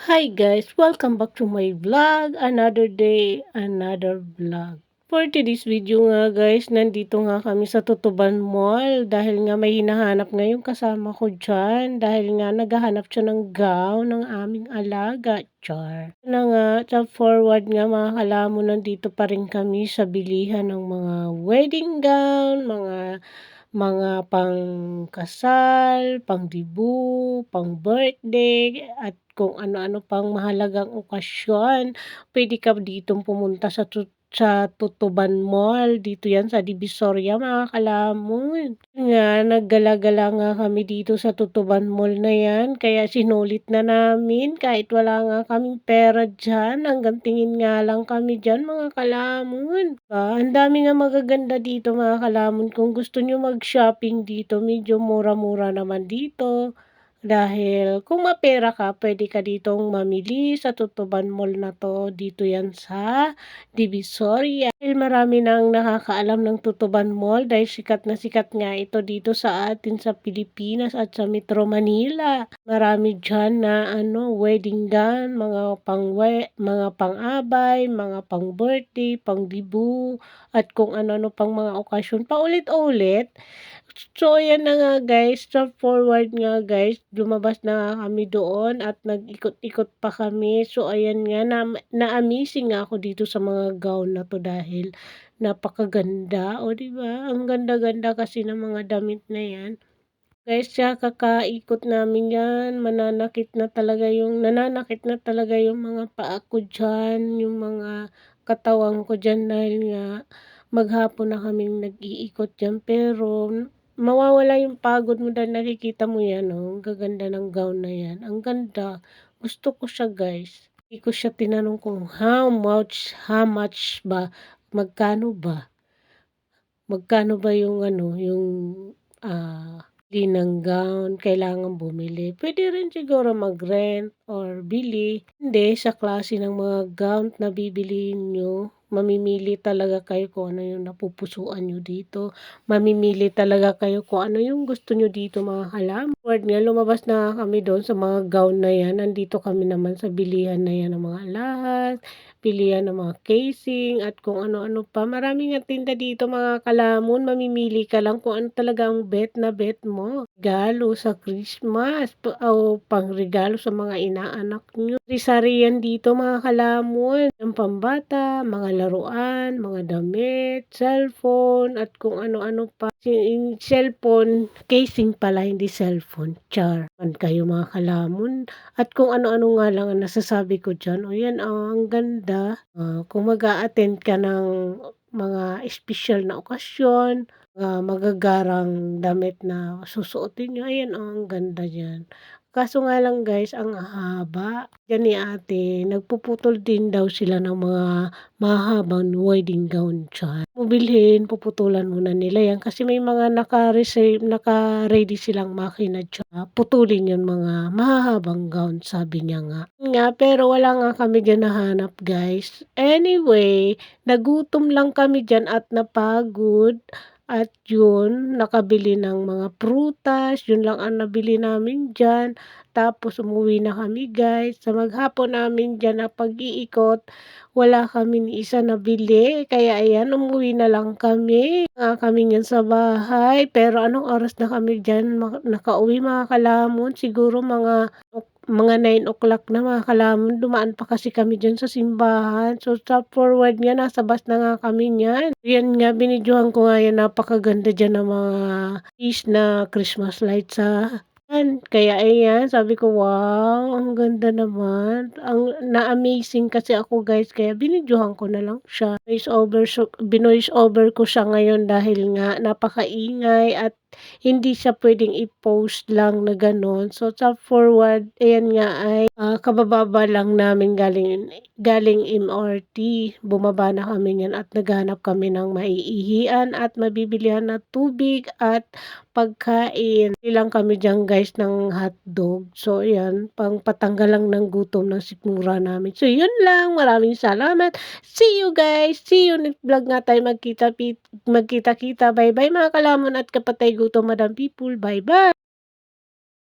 Hi guys, welcome back to my vlog. Another day, another vlog. For today's video nga guys, nandito nga kami sa Tutuban Mall dahil nga may hinahanap ngayon kasama ko dyan dahil nga naghahanap siya ng gown ng aming alaga, char. Na nga, sa forward nga mga kalamon, nandito pa rin kami sa bilihan ng mga wedding gown, mga pang-kasal, pang-dibu, pang-birthday, at kung ano-ano pang mahalagang okasyon. Puwede ka ditong pumunta sa Tutuban Mall, dito 'yan sa Divisoria mga kalamon. Nga naggala-gala nga kami dito sa Tutuban Mall na 'yan, kaya sinulit na namin kahit wala nga kaming pera diyan, hanggang tingin nga lang kami diyan mga kalamon. Ang dami nga magaganda dito mga kalamon, kung gusto niyo mag-shopping dito medyo mura-mura naman dito. Dahil kung mapera ka, pwede ka ditong mamili sa Tutuban Mall na 'to, dito 'yan sa Divisoria. Dahil marami nang nakakaalam ng Tutuban Mall dahil sikat na sikat nga ito dito sa atin sa Pilipinas at sa Metro Manila. Marami diyan na wedding gown, mga pang-abay, mga pang-birthday, pang-dibu, at kung ano-ano pang mga okasyon paulit-ulit. So ayan na nga guys, sa forward nga guys, lumabas na nga kami doon at nag-ikot-ikot pa kami. So ayan nga, na-amazing nga ako dito sa mga gown na 'to dahil napakaganda, o 'di ba? Ang ganda-ganda kasi ng mga damit na 'yan. Guys, sa kakaikot namin 'yan, nananakit na talaga yung mga paa ko diyan, yung mga katawan ko diyan dahil nga maghapon na kaming nag-iikot diyan, pero mawawala yung pagod mo dahil nakikita mo 'yan, oh, ang gaganda ng gown na 'yan, ang ganda. Gusto ko siya guys. Hindi ko siya tinanong kung how much ba, magkano ba? Magkano ba yung bili ng gown, kailangan bumili. Puwede rin siguro mag-rent or bili. Hindi, sa klase ng mga gown na bibilhin niyo, mamimili talaga kayo kung ano yung napupusuan niyo dito. Mamimili talaga kayo kung ano yung gusto niyo dito mga kalamon. Forward nga, lumabas na kami doon sa mga gown na 'yan. Nandito kami naman sa bilihan na 'yan ng mga alahas, bilihan ng mga casing, at kung ano-ano pa. Maraming nga tinda dito mga kalamon, mamimili ka lang kung ano talaga ang bet na bet mo. Regalo sa Christmas o pangregalo sa mga inaanak niyo. Sari-sari yan dito mga kalamon. Ang pambata, mga laruan, mga damit, cellphone, at kung ano-ano pa. Cellphone, casing pala, hindi cellphone. Char. Kayo mga kalamon. At kung ano-ano nga lang ang nasasabi ko diyan. O yan, ang ganda. Kung mag-a-attend ka ng mga espesyal na okasyon, magagarang damit na susuotin niyo, ayan, ang ganda diyan. Kaso nga lang guys, ang haba. Yan ni ate, nagpuputol din daw sila ng mga mahahabang wedding gown diyan. Kung bilhin, puputulan muna nila yan kasi may mga naka-ready silang makina diyan. Putulin yung mga mahahabang gown, sabi niya nga. Pero wala nga kami diyan nahanap guys. Anyway, nagutom lang kami diyan at napagod. At yun, nakabili ng mga prutas, yun lang ang nabili namin diyan. Tapos umuwi na kami guys. Sa maghapon namin diyan na pag-iikot, wala kami ni isa nabili. Kaya ayan, umuwi na lang kami. Kami niyan sa bahay. Pero anong oras na kami diyan nakauwi mga kalamon? Siguro mga 9 o'clock na mga kalamon. Dumaan pa kasi kami diyan sa simbahan. So sa forward nga, nasa bus na nga kami niyan. Yan nga, binidyohan ko nga yan, napakaganda diyan ng mga na Christmas lights sa kaya ayan, sabi ko, wow, ang ganda naman. Na-amazing kasi ako guys, kaya binidyohan ko na lang siya. Binoise over ko siya ngayon dahil nga napakaingay at hindi siya pwedeng i-post lang na gano'n. So sa forward, ayan nga ay kabababa lang namin galing MRT. Bumaba na kami niyan at naghanap kami ng maiihian at mabibilihan na tubig at pagkain. Bilang kami diyan guys ng hotdog. So ayan, pang patanggal lang ng gutom ng sikmura namin. So yun lang, maraming salamat. See you guys. See you next vlog nga tayo magkita-kita. Bye bye mga kalamon at kapatay gutom madam people. Bye bye.